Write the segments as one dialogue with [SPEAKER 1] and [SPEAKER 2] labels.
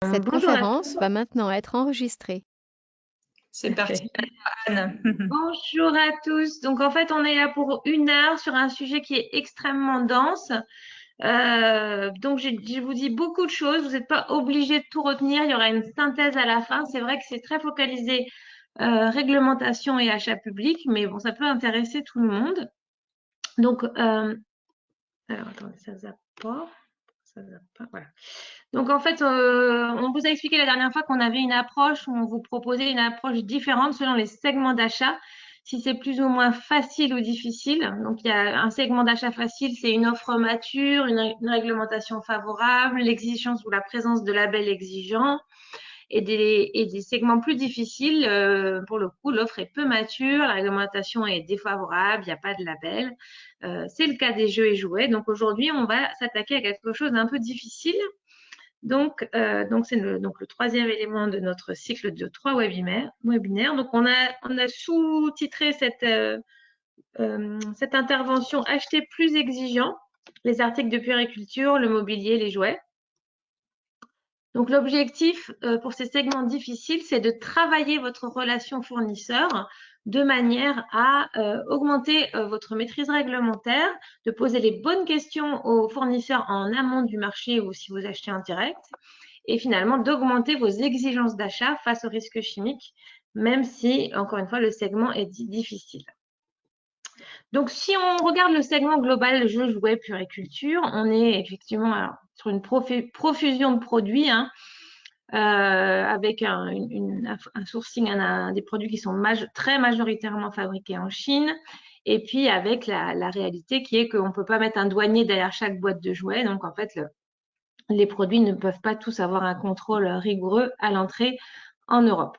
[SPEAKER 1] Cette
[SPEAKER 2] Bonjour à tous.
[SPEAKER 1] conférence va maintenant être enregistrée.
[SPEAKER 2] C'est parti, Anne.
[SPEAKER 3] Bonjour à tous. Donc en fait, on est là pour 1 heure sur un sujet qui est extrêmement dense. Donc je vous dis beaucoup de choses. Vous n'êtes pas obligé de tout retenir. Il y aura une synthèse à la fin. C'est vrai que c'est très focalisé réglementation et achat public, mais bon, ça peut intéresser tout le monde. Donc, alors attendez, ça zappe pas. Ça zappe pas. Voilà. Donc en fait, on vous a expliqué la dernière fois qu'on avait une approche où on vous proposait une approche différente selon les segments d'achat, si c'est plus ou moins facile ou difficile. Donc il y a un segment d'achat facile, c'est une offre mature, une réglementation favorable, l'exigence ou la présence de labels exigeants. Et des segments plus difficiles, pour le coup, l'offre est peu mature, la réglementation est défavorable, il n'y a pas de label. C'est le cas des jeux et jouets. Donc aujourd'hui, on va s'attaquer à quelque chose d'un peu difficile. Donc c'est le troisième élément de notre cycle de 3 webinaires. Donc, on a sous-titré cette intervention acheter plus exigeant, les articles de puériculture, le mobilier, les jouets. Donc, l'objectif pour ces segments difficiles, c'est de travailler votre relation fournisseur de manière à augmenter votre maîtrise réglementaire, de poser les bonnes questions aux fournisseurs en amont du marché ou si vous achetez en direct, et finalement d'augmenter vos exigences d'achat face aux risques chimiques, même si, encore une fois, le segment est difficile. Donc, si on regarde le segment global jeux, jouets, puériculture, on est effectivement sur une profusion de produits, avec un sourcing, des produits qui sont très majoritairement fabriqués en Chine, et puis avec la réalité qui est qu'on ne peut pas mettre un douanier derrière chaque boîte de jouets. Donc, en fait, les produits ne peuvent pas tous avoir un contrôle rigoureux à l'entrée en Europe.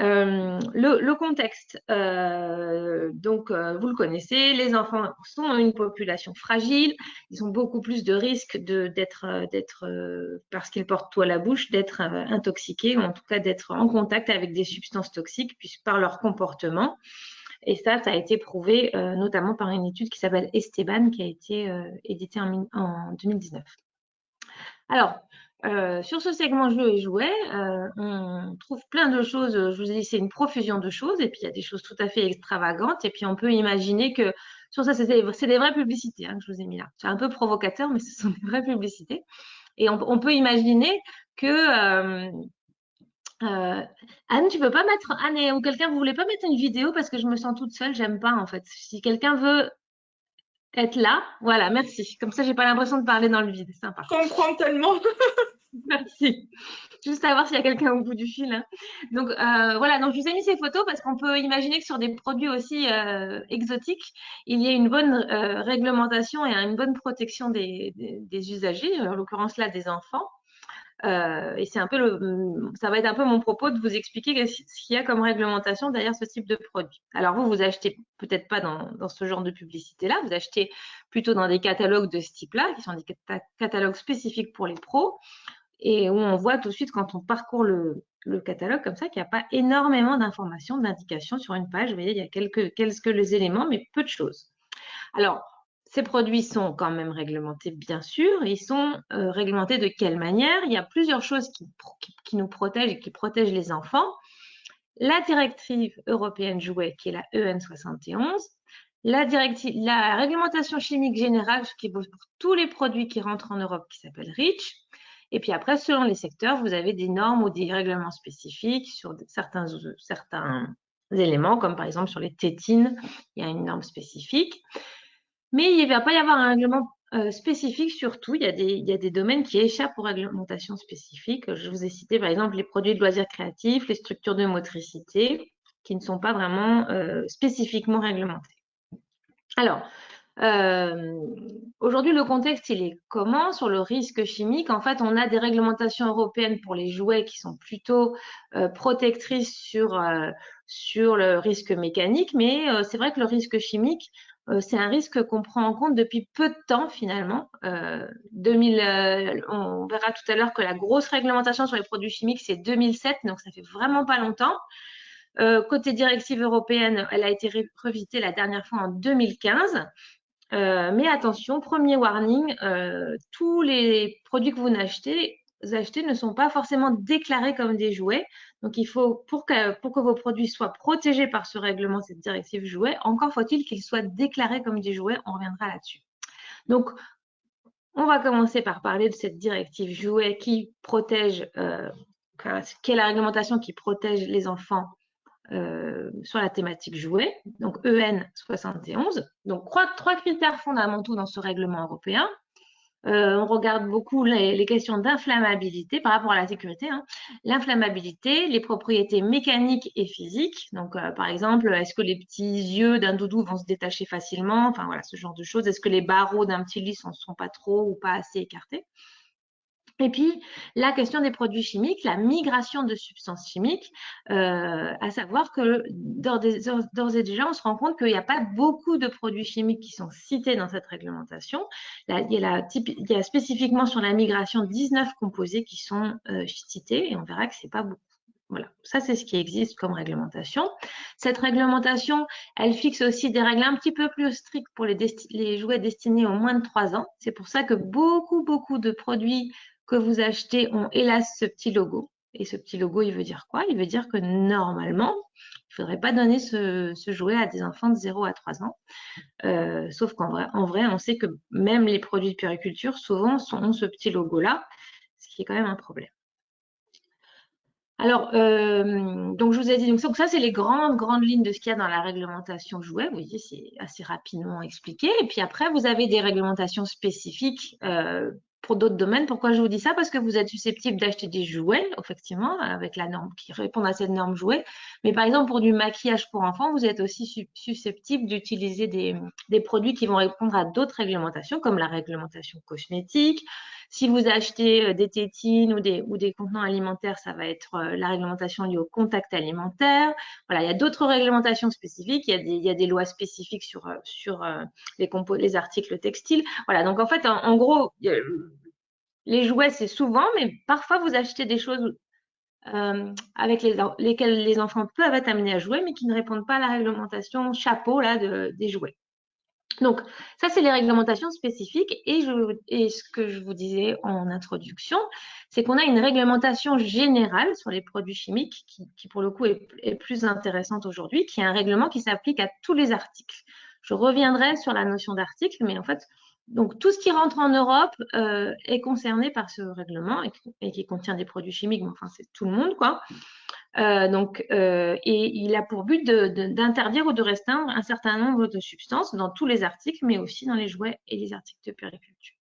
[SPEAKER 3] Le contexte, vous le connaissez, les enfants sont une population fragile, ils ont beaucoup plus de risques parce qu'ils portent tout à la bouche, d'être intoxiqués ou en tout cas d'être en contact avec des substances toxiques par leur comportement. Et ça a été prouvé notamment par une étude qui s'appelle Esteban, qui a été éditée en 2019. Alors, sur ce segment jeux et jouets, on trouve plein de choses. Je vous ai dit, c'est une profusion de choses. Et puis, il y a des choses tout à fait extravagantes. Et puis, on peut imaginer que sur ça, c'est des vraies publicités que je vous ai mis là. C'est un peu provocateur, mais ce sont des vraies publicités. Et on peut imaginer que… Anne, tu peux pas mettre… Anne ou quelqu'un, vous voulez pas mettre une vidéo parce que je me sens toute seule, j'aime pas en fait. Si quelqu'un veut être là, voilà, merci. Comme ça, j'ai pas l'impression de parler dans le vide, c'est sympa.
[SPEAKER 2] Je comprends tellement.
[SPEAKER 3] Merci. Juste savoir s'il y a quelqu'un au bout du fil. Donc voilà, donc je vous ai mis ces photos parce qu'on peut imaginer que sur des produits aussi exotiques, il y a une bonne réglementation et une bonne protection des usagers, en l'occurrence là des enfants. Et c'est un peu ça va être un peu mon propos de vous expliquer ce qu'il y a comme réglementation derrière ce type de produit. Alors vous achetez peut-être pas dans ce genre de publicité-là, vous achetez plutôt dans des catalogues de ce type-là, qui sont des catalogues spécifiques pour les pros, et où on voit tout de suite quand on parcourt le catalogue comme ça qu'il n'y a pas énormément d'informations, d'indications sur une page. Vous voyez, il y a quelques éléments, mais peu de choses. Alors, ces produits sont quand même réglementés, bien sûr. Ils sont réglementés de quelle manière? Il y a plusieurs choses qui nous protègent et qui protègent les enfants. La directive européenne jouets, qui est la EN 71, la réglementation chimique générale, qui est pour tous les produits qui rentrent en Europe, qui s'appelle REACH. Et puis après, selon les secteurs, vous avez des normes ou des règlements spécifiques sur certains éléments, comme par exemple sur les tétines, il y a une norme spécifique. Mais il ne va pas y avoir un règlement spécifique sur tout. Il y a des domaines qui échappent aux réglementations spécifiques. Je vous ai cité par exemple les produits de loisirs créatifs, les structures de motricité, qui ne sont pas vraiment spécifiquement réglementés. Alors, aujourd'hui, le contexte, il est comment sur le risque chimique? En fait, on a des réglementations européennes pour les jouets qui sont plutôt protectrices sur le risque mécanique, mais c'est vrai que le risque chimique, c'est un risque qu'on prend en compte depuis peu de temps finalement. On verra tout à l'heure que la grosse réglementation sur les produits chimiques, c'est 2007, donc ça fait vraiment pas longtemps. Côté directive européenne, elle a été revisitée la dernière fois en 2015. Mais attention, premier warning, tous les produits que vous achetez achetés ne sont pas forcément déclarés comme des jouets. Donc, il faut, pour que vos produits soient protégés par ce règlement, cette directive jouets, encore faut-il qu'ils soient déclarés comme des jouets. On reviendra là-dessus. Donc, on va commencer par parler de cette directive jouets qui protège, qui est la réglementation qui protège les enfants sur la thématique jouets, donc EN 71. Donc, trois critères fondamentaux dans ce règlement européen. On regarde beaucoup les questions d'inflammabilité par rapport à la sécurité. Hein. L'inflammabilité, les propriétés mécaniques et physiques. Donc, par exemple, est-ce que les petits yeux d'un doudou vont se détacher facilement? Enfin, voilà, ce genre de choses. Est-ce que les barreaux d'un petit lit ne sont pas trop ou pas assez écartés? Et puis, la question des produits chimiques, la migration de substances chimiques, à savoir que d'ores et déjà, on se rend compte qu'il n'y a pas beaucoup de produits chimiques qui sont cités dans cette réglementation. Là, il y a spécifiquement sur la migration 19 composés qui sont cités et on verra que ce n'est pas beaucoup. Voilà, ça c'est ce qui existe comme réglementation. Cette réglementation, elle fixe aussi des règles un petit peu plus strictes pour les jouets destinés aux moins de 3 ans. C'est pour ça que beaucoup de produits que vous achetez ont hélas ce petit logo. Et ce petit logo, il veut dire quoi? Il veut dire que normalement, il ne faudrait pas donner ce jouet à des enfants de 0 à 3 ans. Sauf qu'en vrai, on sait que même les produits de puériculture, souvent, ont ce petit logo-là, ce qui est quand même un problème. Alors, donc je vous ai dit, donc ça c'est les grandes lignes de ce qu'il y a dans la réglementation jouets. Vous voyez, c'est assez rapidement expliqué. Et puis après, vous avez des réglementations spécifiques pour d'autres domaines. Pourquoi je vous dis ça? Parce que vous êtes susceptible d'acheter des jouets, effectivement, avec la norme qui répondent à cette norme jouets. Mais par exemple, pour du maquillage pour enfants, vous êtes aussi susceptible d'utiliser des produits qui vont répondre à d'autres réglementations, comme la réglementation cosmétique. Si vous achetez des tétines ou des contenants alimentaires, ça va être la réglementation liée au contact alimentaire. Voilà, il y a d'autres réglementations spécifiques. Il y a des lois spécifiques sur les articles textiles. Voilà, donc en fait, en gros, les jouets, c'est souvent, mais parfois, vous achetez des choses avec lesquelles les enfants peuvent être amenés à jouer, mais qui ne répondent pas à la réglementation chapeau là, des jouets. Donc, ça, c'est les réglementations spécifiques. Et ce que je vous disais en introduction, c'est qu'on a une réglementation générale sur les produits chimiques qui pour le coup, est plus intéressante aujourd'hui, qui est un règlement qui s'applique à tous les articles. Je reviendrai sur la notion d'article, mais en fait, donc tout ce qui rentre en Europe est concerné par ce règlement et qui contient des produits chimiques, mais enfin, c'est tout le monde, quoi. Et il a pour but d'interdire ou de restreindre un certain nombre de substances dans tous les articles, mais aussi dans les jouets et les articles de puériculture.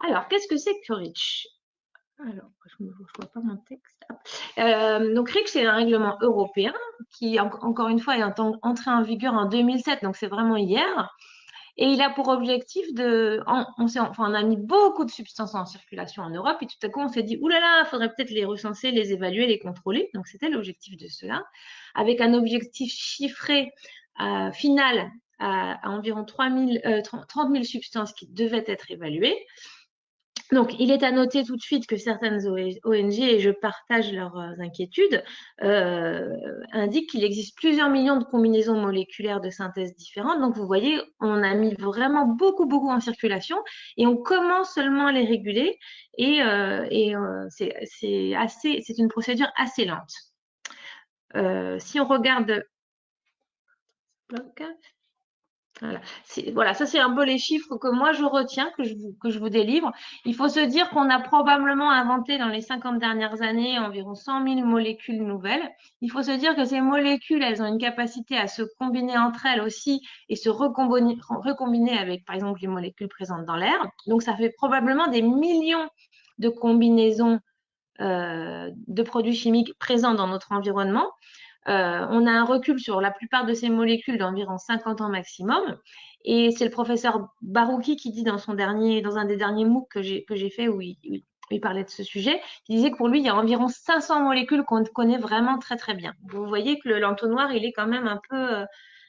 [SPEAKER 3] Alors, qu'est-ce que c'est que REACH? Alors, je ne vois pas mon texte. Donc, REACH, c'est un règlement européen qui, encore une fois, est entré en vigueur en 2007, donc c'est vraiment hier. Et il a pour objectif on a mis beaucoup de substances en circulation en Europe et tout à coup on s'est dit, oulala, il faudrait peut-être les recenser, les évaluer, les contrôler. Donc c'était l'objectif de cela, avec un objectif chiffré final à environ 30 000 substances qui devaient être évaluées. Donc, il est à noter tout de suite que certaines ONG, et je partage leurs inquiétudes, indiquent qu'il existe plusieurs millions de combinaisons moléculaires de synthèse différentes. Donc, vous voyez, on a mis vraiment beaucoup en circulation et on commence seulement à les réguler et c'est une procédure assez lente. Si on regarde... Voilà, ça c'est un peu les chiffres que moi je retiens, que je vous délivre. Il faut se dire qu'on a probablement inventé dans les 50 dernières années environ 100 000 molécules nouvelles. Il faut se dire que ces molécules, elles ont une capacité à se combiner entre elles aussi et se recombiner avec par exemple les molécules présentes dans l'air. Donc ça fait probablement des millions de combinaisons de produits chimiques présents dans notre environnement. On a un recul sur la plupart de ces molécules d'environ 50 ans maximum. Et c'est le professeur Barouki qui dit dans un des derniers MOOC que j'ai fait où il parlait de ce sujet, il disait que pour lui, il y a environ 500 molécules qu'on connaît vraiment très bien. Vous voyez que l'entonnoir, il est quand même un peu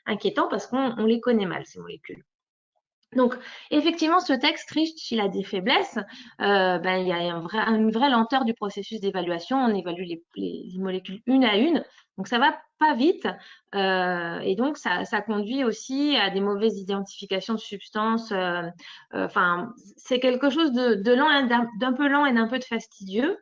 [SPEAKER 3] inquiétant parce qu'on les connaît mal, ces molécules. Donc, effectivement, ce texte riche, il a des faiblesses. Il y a une vraie lenteur du processus d'évaluation. On évalue les molécules une à une. Donc, ça va pas vite et donc ça conduit aussi à des mauvaises identifications de substances. Enfin, c'est quelque chose de lent, d'un peu lent et d'un peu de fastidieux.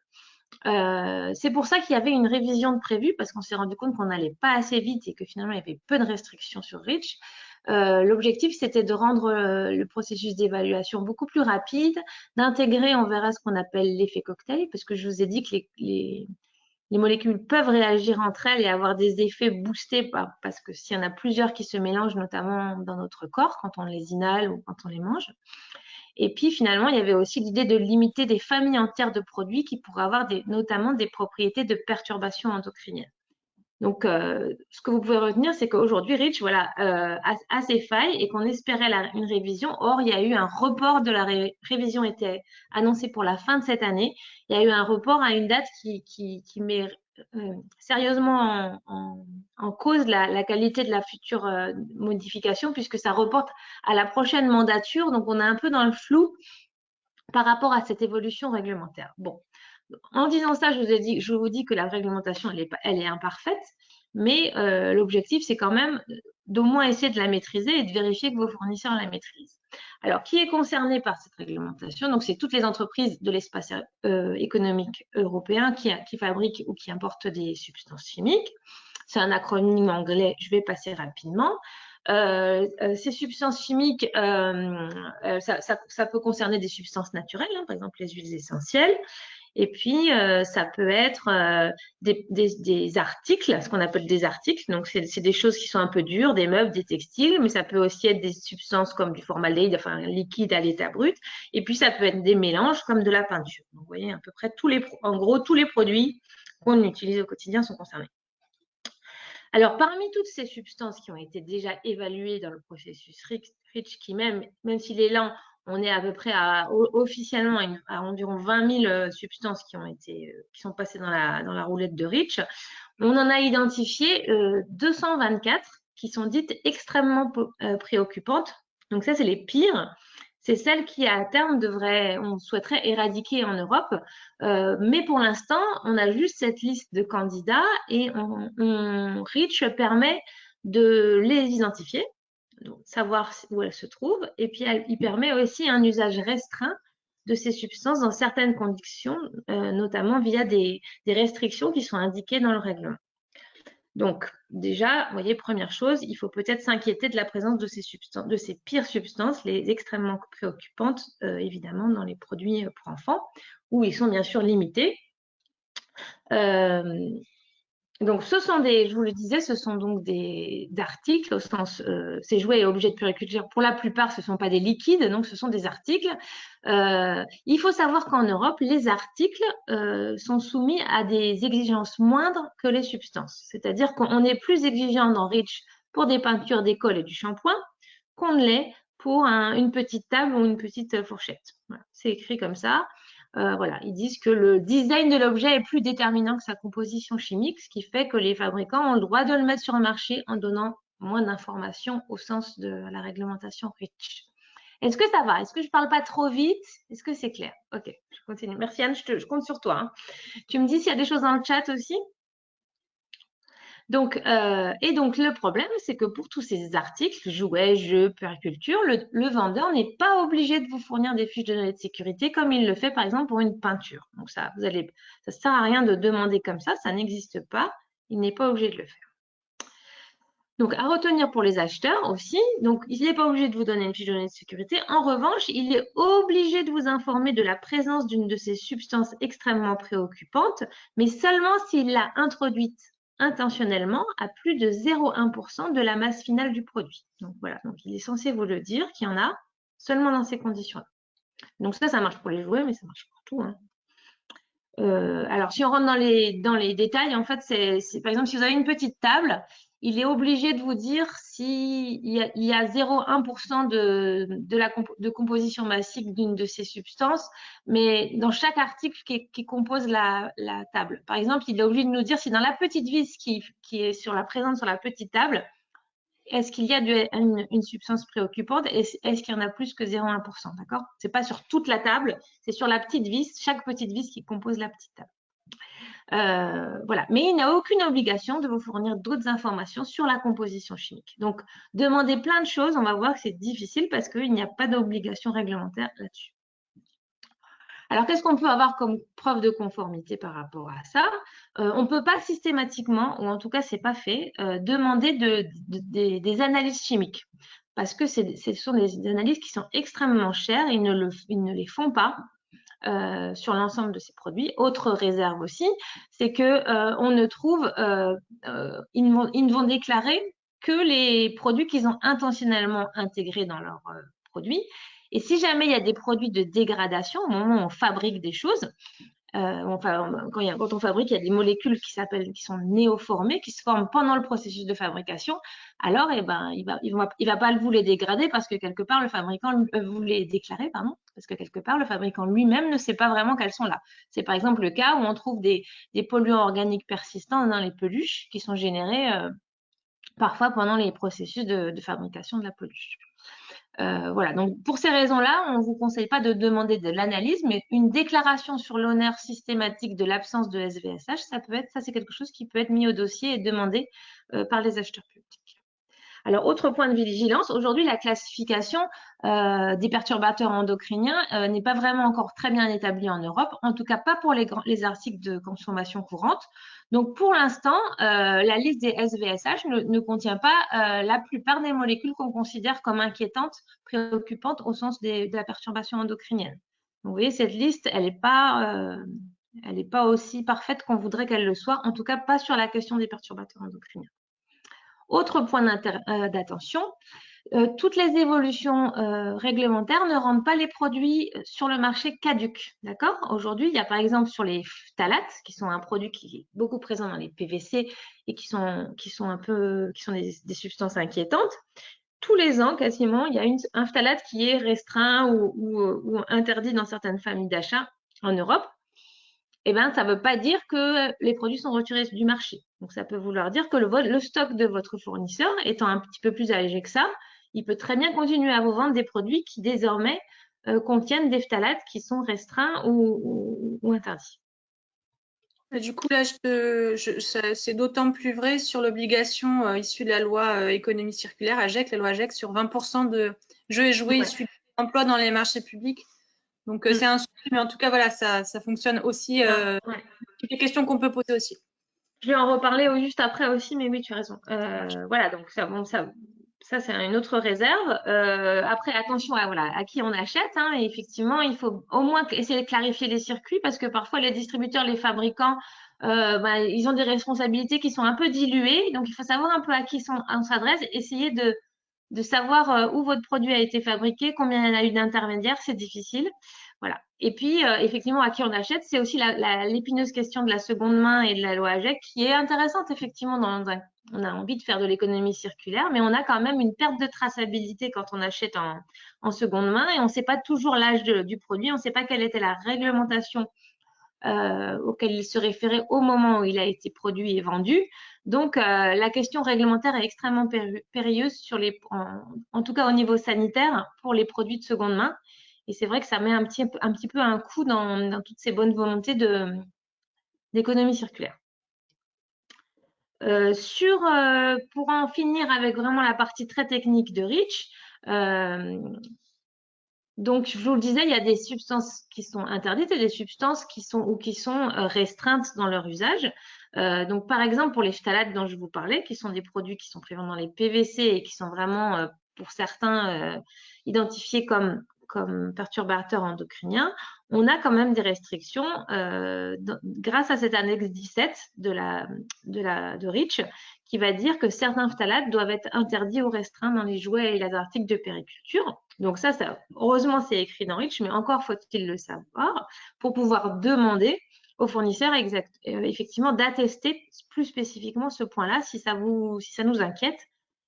[SPEAKER 3] C'est pour ça qu'il y avait une révision de prévue parce qu'on s'est rendu compte qu'on n'allait pas assez vite et que finalement il y avait peu de restrictions sur REACH. L'objectif, c'était de rendre le processus d'évaluation beaucoup plus rapide, d'intégrer, on verra ce qu'on appelle l'effet cocktail, parce que je vous ai dit que les molécules peuvent réagir entre elles et avoir des effets boostés parce que s'il y en a plusieurs qui se mélangent, notamment dans notre corps, quand on les inhale ou quand on les mange. Et puis finalement, il y avait aussi l'idée de limiter des familles entières de produits qui pourraient avoir notamment des propriétés de perturbation endocrinienne. Donc, ce que vous pouvez retenir, c'est qu'aujourd'hui, REACH a ses failles et qu'on espérait une révision. Or, il y a eu un report de la révision était annoncée pour la fin de cette année. Il y a eu un report à une date qui met sérieusement en cause la qualité de la future modification puisque ça reporte à la prochaine mandature. Donc, on est un peu dans le flou par rapport à cette évolution réglementaire. Bon. En disant ça, je vous dis que la réglementation, elle est imparfaite, mais l'objectif, c'est quand même d'au moins essayer de la maîtriser et de vérifier que vos fournisseurs la maîtrisent. Alors, qui est concerné par cette réglementation? Donc, c'est toutes les entreprises de l'espace économique européen qui fabriquent ou qui importent des substances chimiques. C'est un acronyme anglais, je vais passer rapidement. Ces substances chimiques, ça peut concerner des substances naturelles, hein, par exemple les huiles essentielles. Et puis, ça peut être des articles, ce qu'on appelle des articles. Donc, c'est des choses qui sont un peu dures, des meubles, des textiles, mais ça peut aussi être des substances comme du formaldéhyde, enfin, un liquide à l'état brut. Et puis, ça peut être des mélanges comme de la peinture. Donc, vous voyez, à peu près en gros, tous les produits qu'on utilise au quotidien sont concernés. Alors, parmi toutes ces substances qui ont été déjà évaluées dans le processus REACH, qui même s'il est lent, on est à peu près officiellement à environ 20 000 substances qui sont passées dans la roulette de REACH. On en a identifié 224 qui sont dites extrêmement préoccupantes. Donc ça, c'est les pires. C'est celles qui, à terme, on souhaiterait éradiquer en Europe. Mais pour l'instant, on a juste cette liste de candidats et REACH permet de les identifier, donc savoir où elles se trouvent. Et puis, il permet aussi un usage restreint de ces substances dans certaines conditions, notamment via des restrictions qui sont indiquées dans le règlement. Donc, déjà, vous voyez, première chose, il faut peut-être s'inquiéter de la présence de ces pires substances, les extrêmement préoccupantes, évidemment, dans les produits pour enfants, où ils sont bien sûr limités. Donc, je vous le disais, ce sont donc des articles au sens, ces jouets et objets de puriculture, pour la plupart, ce ne sont pas des liquides, donc ce sont des articles. Il faut savoir qu'en Europe, les articles sont soumis à des exigences moindres que les substances. C'est-à-dire qu'on est plus exigeant dans REACH pour des peintures d'école et du shampoing qu'on ne l'est pour une petite table ou une petite fourchette. Voilà, c'est écrit comme ça. Voilà, ils disent que le design de l'objet est plus déterminant que sa composition chimique, ce qui fait que les fabricants ont le droit de le mettre sur le marché en donnant moins d'informations au sens de la réglementation REACH. Est-ce que ça va? Est-ce que je ne parle pas trop vite? Est-ce que c'est clair? Ok, je continue. Merci Anne, je compte sur toi. Hein. Tu me dis s'il y a des choses dans le chat aussi? Donc, le problème, c'est que pour tous ces articles, jouets, jeux, puériculture, le vendeur n'est pas obligé de vous fournir des fiches de données de sécurité comme il le fait par exemple pour une peinture. Donc ça sert à rien de demander comme ça n'existe pas. Il n'est pas obligé de le faire. Donc, à retenir pour les acheteurs aussi, donc il n'est pas obligé de vous donner une fiche de données de sécurité. En revanche, il est obligé de vous informer de la présence d'une de ces substances extrêmement préoccupantes, mais seulement s'il l'a introduite intentionnellement à plus de 0,1% de la masse finale du produit. Donc voilà, donc il est censé vous le dire qu'il y en a seulement dans ces conditions-là. Donc ça marche pour les jouets, mais ça marche pour tout. Hein. Alors si on rentre dans les détails, en fait, c'est par exemple si vous avez une petite table, il est obligé de vous dire s'il y a 0,1% de composition massique d'une de ces substances, mais dans chaque article qui compose la table. Par exemple, il est obligé de nous dire si dans la petite vis qui est présente sur la petite table, est-ce qu'il y a une substance préoccupante? Est-ce qu'il y en a plus que 0,1%? D'accord? Ce n'est pas sur toute la table, c'est sur la petite vis, chaque petite vis qui compose la petite table. Voilà. Mais il n'a aucune obligation de vous fournir d'autres informations sur la composition chimique. Donc, demander plein de choses, on va voir que c'est difficile parce qu'il n'y a pas d'obligation réglementaire là-dessus. Alors, qu'est-ce qu'on peut avoir comme preuve de conformité par rapport à ça? On ne peut pas systématiquement, ou en tout cas, ce n'est pas fait, demander des analyses chimiques. Parce que ce sont des analyses qui sont extrêmement chères, ils ne les font pas. Sur l'ensemble de ces produits. Autre réserve aussi, c'est que on ne trouve, ils ne vont déclarer que les produits qu'ils ont intentionnellement intégrés dans leurs produits. Et si jamais il y a des produits de dégradation, au moment où on fabrique des choses, quand on fabrique, il y a des molécules qui sont néoformées, qui se forment pendant le processus de fabrication. Alors, il va pas vous les dégrader parce que quelque part le fabricant vous les déclarer, pardon, parce que quelque part le fabricant lui-même ne sait pas vraiment qu'elles sont là. C'est par exemple le cas où on trouve des polluants organiques persistants dans les peluches qui sont générés parfois pendant les processus de fabrication de la peluche. Voilà, donc pour ces raisons-là, on ne vous conseille pas de demander de l'analyse, mais une déclaration sur l'honneur systématique de l'absence de SVSH, ça c'est quelque chose qui peut être mis au dossier et demandé par les acheteurs publics. Alors, autre point de vigilance, aujourd'hui, la classification des perturbateurs endocriniens n'est pas vraiment encore très bien établie en Europe, en tout cas pas pour les articles de consommation courante. Donc, pour l'instant, la liste des SVSH ne contient pas la plupart des molécules qu'on considère comme inquiétantes, préoccupantes au sens de la perturbation endocrinienne. Donc, vous voyez, cette liste, elle n'est pas aussi parfaite qu'on voudrait qu'elle le soit, en tout cas pas sur la question des perturbateurs endocriniens. Autre point d'attention, toutes les évolutions réglementaires ne rendent pas les produits sur le marché caducs. D'accord? Aujourd'hui, il y a par exemple sur les phtalates, qui sont un produit qui est beaucoup présent dans les PVC et qui sont des substances inquiétantes. Tous les ans, quasiment, il y a un phtalate qui est restreint ou interdit dans certaines familles d'achat en Europe. Eh ben, ça ne veut pas dire que les produits sont retirés du marché. Donc, ça peut vouloir dire que le stock de votre fournisseur étant un petit peu plus allégé que ça, il peut très bien continuer à vous vendre des produits qui désormais contiennent des phtalates qui sont restreints ou interdits.
[SPEAKER 2] Du coup, là, c'est d'autant plus vrai sur l'obligation issue de la loi économie circulaire, AGEC, la loi AGEC, sur 20% de jeux et jouets issus de l'emploi dans les marchés publics. Donc, c'est un sujet, mais en tout cas, voilà, ça fonctionne aussi. Toutes les questions qu'on peut poser aussi.
[SPEAKER 3] Je vais en reparler juste après aussi, mais oui, tu as raison. Voilà, donc ça c'est une autre réserve. Après, attention à qui on achète. Hein, et effectivement, il faut au moins essayer de clarifier les circuits parce que parfois les distributeurs, les fabricants, ils ont des responsabilités qui sont un peu diluées. Donc, il faut savoir un peu à qui on s'adresse, essayer de savoir où votre produit a été fabriqué, combien il y en a eu d'intermédiaires, c'est difficile. Voilà. Et puis, effectivement, à qui on achète, c'est aussi l'épineuse question de la seconde main et de la loi AGEC qui est intéressante, effectivement. On a envie de faire de l'économie circulaire, mais on a quand même une perte de traçabilité quand on achète en seconde main et on ne sait pas toujours l'âge du produit, on ne sait pas quelle était la réglementation auquel il se référait au moment où il a été produit et vendu. Donc, la question réglementaire est extrêmement périlleuse en tout cas au niveau sanitaire pour les produits de seconde main. Et c'est vrai que ça met un petit peu un coup dans toutes ces bonnes volontés d'économie circulaire. Pour en finir avec vraiment la partie très technique de REACH, donc, je vous le disais, il y a des substances qui sont interdites et des substances qui sont restreintes dans leur usage. Donc, par exemple, pour les phtalates dont je vous parlais, qui sont des produits qui sont présents dans les PVC et qui sont vraiment, pour certains, identifiés comme perturbateurs endocriniens, on a quand même des restrictions grâce à cette annexe 17 de REACH qui va dire que certains phtalates doivent être interdits ou restreints dans les jouets et les articles de périculture. Donc ça heureusement, c'est écrit dans REACH, mais encore faut-il le savoir pour pouvoir demander aux fournisseurs effectivement d'attester plus spécifiquement ce point-là si ça nous inquiète.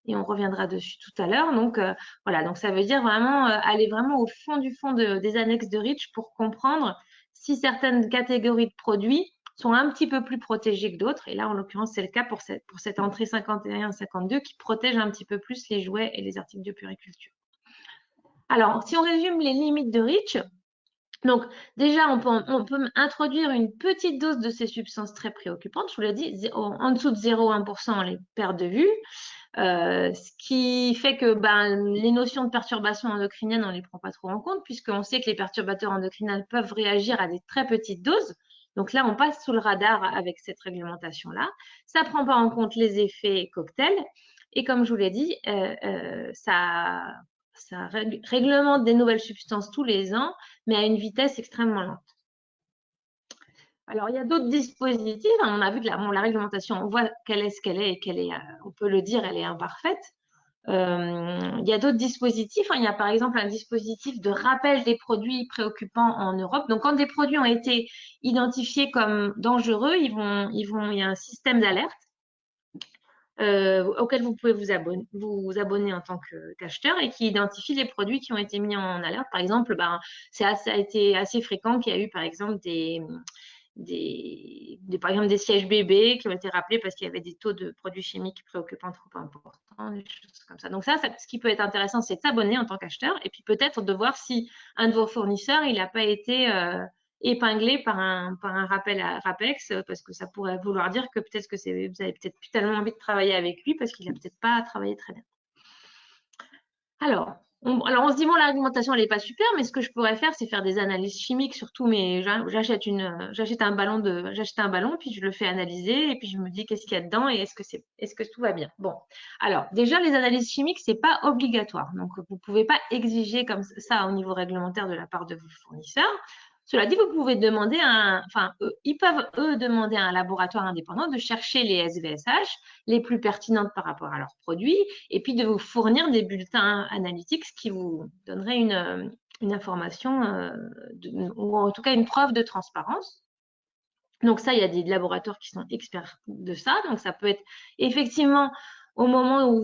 [SPEAKER 3] Et on reviendra dessus tout à l'heure. Donc, voilà, donc ça veut dire vraiment aller vraiment au fond des annexes de REACH pour comprendre si certaines catégories de produits sont un petit peu plus protégées que d'autres. Et là, en l'occurrence, c'est le cas pour cette entrée 51-52 qui protège un petit peu plus les jouets et les articles de puriculture. Alors, si on résume les limites de REACH, Donc, déjà, on peut introduire une petite dose de ces substances très préoccupantes. Je vous l'ai dit, en dessous de 0,1%, on les perd de vue. Ce qui fait que les notions de perturbation endocrinienne, on ne les prend pas trop en compte, puisqu'on sait que les perturbateurs endocriniens peuvent réagir à des très petites doses. Donc là, on passe sous le radar avec cette réglementation-là. Ça ne prend pas en compte les effets cocktails. Et comme je vous l'ai dit, ça réglemente des nouvelles substances tous les ans, mais à une vitesse extrêmement lente. Alors, il y a d'autres dispositifs. On a vu que la réglementation, on voit quelle est ce qu'elle est et qu'elle est, on peut le dire, elle est imparfaite. Il y a d'autres dispositifs. Il y a par exemple un dispositif de rappel des produits préoccupants en Europe. Donc, quand des produits ont été identifiés comme dangereux, il y a un système d'alerte auquel vous pouvez vous abonner en tant qu'acheteur et qui identifie les produits qui ont été mis en alerte. Par exemple, ça a été assez fréquent qu'il y a eu par exemple par exemple des sièges bébés qui ont été rappelés parce qu'il y avait des taux de produits chimiques préoccupants trop importants, des choses comme ça. Donc ça, ce qui peut être intéressant, c'est de s'abonner en tant qu'acheteur et puis peut-être de voir si un de vos fournisseurs, il n'a pas été épinglé par un rappel à RAPEX parce que ça pourrait vouloir dire que peut-être que vous avez peut-être plus tellement envie de travailler avec lui parce qu'il n'a peut-être pas travaillé très bien. Alors, on se dit, bon, la réglementation, elle n'est pas super, mais ce que je pourrais faire, c'est faire des analyses chimiques sur tout mes. J'achète un ballon, puis je le fais analyser, et puis je me dis qu'est-ce qu'il y a dedans et est-ce que tout va bien. Bon, alors, déjà, les analyses chimiques, c'est pas obligatoire. Donc, vous pouvez pas exiger comme ça au niveau réglementaire de la part de vos fournisseurs. Cela dit, vous pouvez demander ils peuvent, eux, demander à un laboratoire indépendant de chercher les SVSH les plus pertinentes par rapport à leurs produits et puis de vous fournir des bulletins analytiques qui vous donneraient une information ou en tout cas une preuve de transparence. Donc ça, il y a des laboratoires qui sont experts de ça. Donc ça peut être effectivement au moment où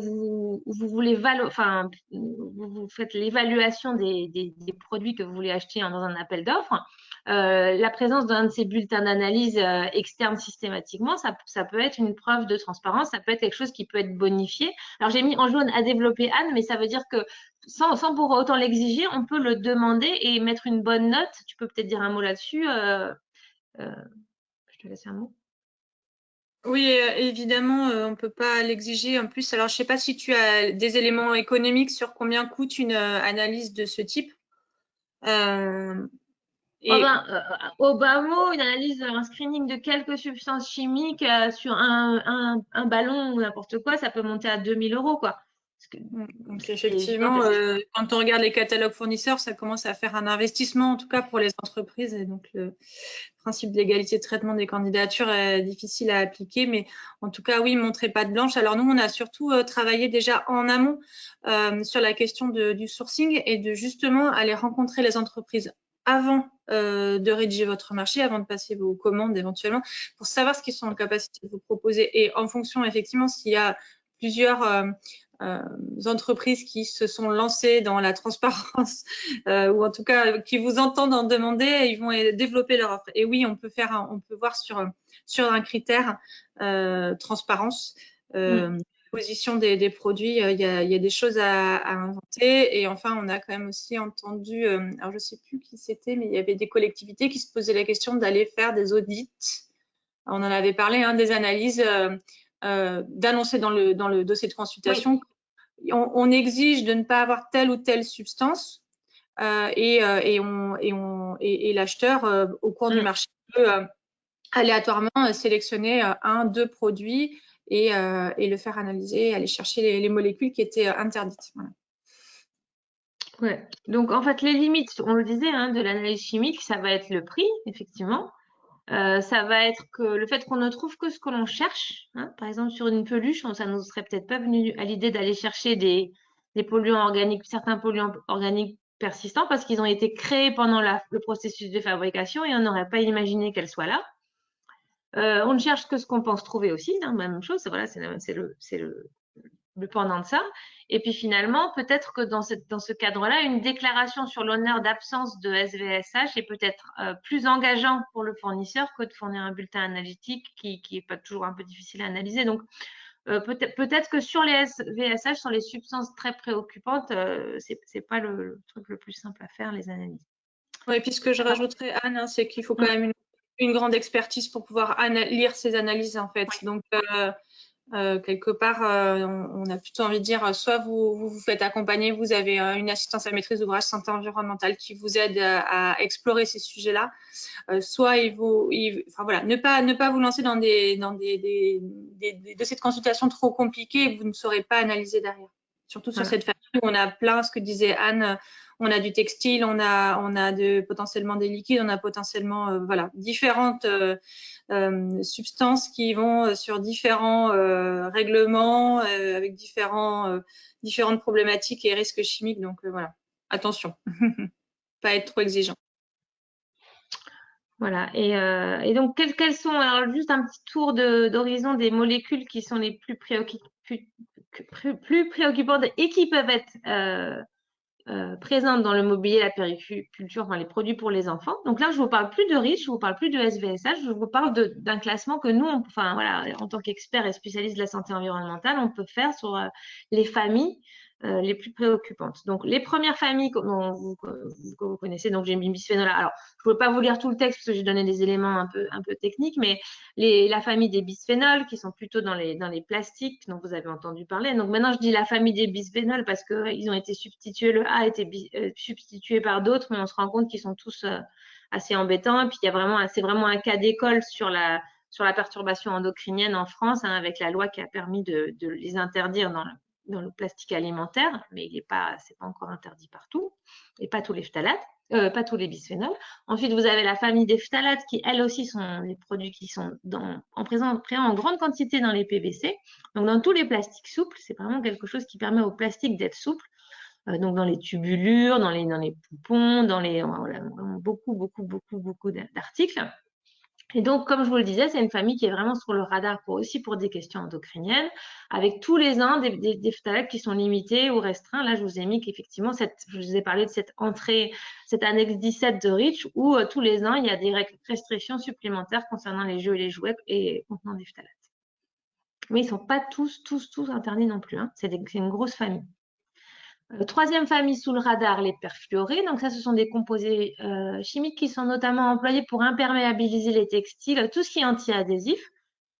[SPEAKER 3] vous voulez vous faites l'évaluation des produits que vous voulez acheter dans un appel d'offres, la présence d'un de ces bulletins d'analyse externes systématiquement, ça peut être une preuve de transparence, ça peut être quelque chose qui peut être bonifié. Alors j'ai mis en jaune à développer Anne, mais ça veut dire que sans pour autant l'exiger, on peut le demander et mettre une bonne note. Tu peux peut-être dire un mot là-dessus. Je te laisse un mot.
[SPEAKER 2] Oui, évidemment, on ne peut pas l'exiger. En plus, alors je ne sais pas si tu as des éléments économiques sur combien coûte une analyse de ce type.
[SPEAKER 3] Au bas mot, une analyse, un screening de quelques substances chimiques sur un ballon ou n'importe quoi, ça peut monter à 2000 €, quoi.
[SPEAKER 2] Donc effectivement, quand on regarde les catalogues fournisseurs, ça commence à faire un investissement, en tout cas pour les entreprises. Et donc le principe de l'égalité de traitement des candidatures est difficile à appliquer, mais en tout cas, oui, montrer patte blanche. Alors nous, on a surtout travaillé déjà en amont sur la question du sourcing et de justement aller rencontrer les entreprises avant de rédiger votre marché, avant de passer vos commandes éventuellement, pour savoir ce qu'ils sont en capacité de vous proposer. Et en fonction, effectivement, s'il y a plusieurs entreprises qui se sont lancées dans la transparence ou en tout cas qui vous entendent en demander, ils vont développer leur offre. Et oui, on peut voir sur un critère transparence, position des produits, il y a des choses à inventer. Et enfin, on a quand même aussi entendu, alors je ne sais plus qui c'était, mais il y avait des collectivités qui se posaient la question d'aller faire des audits. On en avait parlé, des analyses, d'annoncer dans le dossier de consultation. Oui. On exige de ne pas avoir telle ou telle substance et l'acheteur, au cours du marché, peut aléatoirement sélectionner 2 produits et le faire analyser, aller chercher les molécules qui étaient interdites. Voilà.
[SPEAKER 3] Ouais. Donc, en fait, les limites, on le disait, de l'analyse chimique, ça va être le prix, effectivement. Ça va être que le fait qu'on ne trouve que ce que l'on cherche. Par exemple, sur une peluche, ça nous serait peut-être pas venu à l'idée d'aller chercher des polluants organiques, certains polluants organiques persistants parce qu'ils ont été créés pendant le processus de fabrication et on n'aurait pas imaginé qu'elles soient là. On ne cherche que ce qu'on pense trouver aussi, même chose. Voilà, c'est le pendant de ça. Et puis finalement, peut-être que dans ce cadre-là, une déclaration sur l'honneur d'absence de SVSH est peut-être plus engageant pour le fournisseur que de fournir un bulletin analytique qui est pas toujours un peu difficile à analyser. Donc, peut-être que sur les SVSH, sur les substances très préoccupantes, c'est pas le truc le plus simple à faire, les analyses.
[SPEAKER 2] Oui, puis ce que je rajouterais, Anne, hein, c'est qu'il faut quand même une grande expertise pour pouvoir lire ces analyses, en fait. Donc, quelque part, on a plutôt envie de dire, soit vous faites accompagner, vous avez une assistance à maîtrise d'ouvrage santé environnementale qui vous aide à explorer ces sujets-là, soit enfin voilà, ne pas vous lancer dans des dossiers de consultation trop compliqués et vous ne saurez pas analyser derrière. Surtout sur cette famille où on a plein, ce que disait Anne, on a du textile, on a potentiellement des liquides, on a potentiellement voilà, différentes substances qui vont sur différents règlements avec différentes problématiques et risques chimiques. Donc voilà, attention, pas être trop exigeant.
[SPEAKER 3] Voilà. Et donc, quels sont, alors juste un petit tour d'horizon des molécules qui sont les plus préoccupantes et qui peuvent être présentes dans le mobilier, la périculture, enfin les produits pour les enfants. Donc là, je vous parle plus de REACH, je vous parle plus de SVSH, je vous parle d'un classement que nous, enfin voilà, en tant qu'experts et spécialistes de la santé environnementale, on peut faire sur les familles les plus préoccupantes. Donc les premières familles que vous connaissez, donc j'ai mis bisphénol A. Alors je ne peux pas vous lire tout le texte parce que j'ai donné des éléments un peu techniques, mais la famille des bisphénols qui sont plutôt dans les plastiques dont vous avez entendu parler. Donc maintenant je dis la famille des bisphénols parce qu'ils ont été substitués, le A a été substitué par d'autres, mais on se rend compte qu'ils sont tous assez embêtants. Et puis c'est vraiment un cas d'école sur la perturbation endocrinienne en France, hein, avec la loi qui a permis de les interdire dans le plastique alimentaire, mais c'est pas encore interdit partout, et pas tous les phtalates, pas tous les bisphénols. Ensuite, vous avez la famille des phtalates qui, elles aussi, sont des produits qui sont présents en grande quantité dans les PVC. Donc, dans tous les plastiques souples, c'est vraiment quelque chose qui permet au plastique d'être souple. Donc, dans les tubulures, dans les poupons, beaucoup d'articles. Et donc, comme je vous le disais, c'est une famille qui est vraiment sur le radar aussi pour des questions endocriniennes, avec tous les ans des phtalates qui sont limités ou restreints. Là, je vous ai mis qu'effectivement, je vous ai parlé de cette annexe 17 de REACH, où tous les ans, il y a des restrictions supplémentaires concernant les jeux et les jouets et contenant des phtalates. Mais ils ne sont pas tous interdits non plus, hein. C'est une grosse famille. Troisième famille sous le radar, les perfluorés. Donc ça, ce sont des composés chimiques qui sont notamment employés pour imperméabiliser les textiles, tout ce qui est anti-adhésif.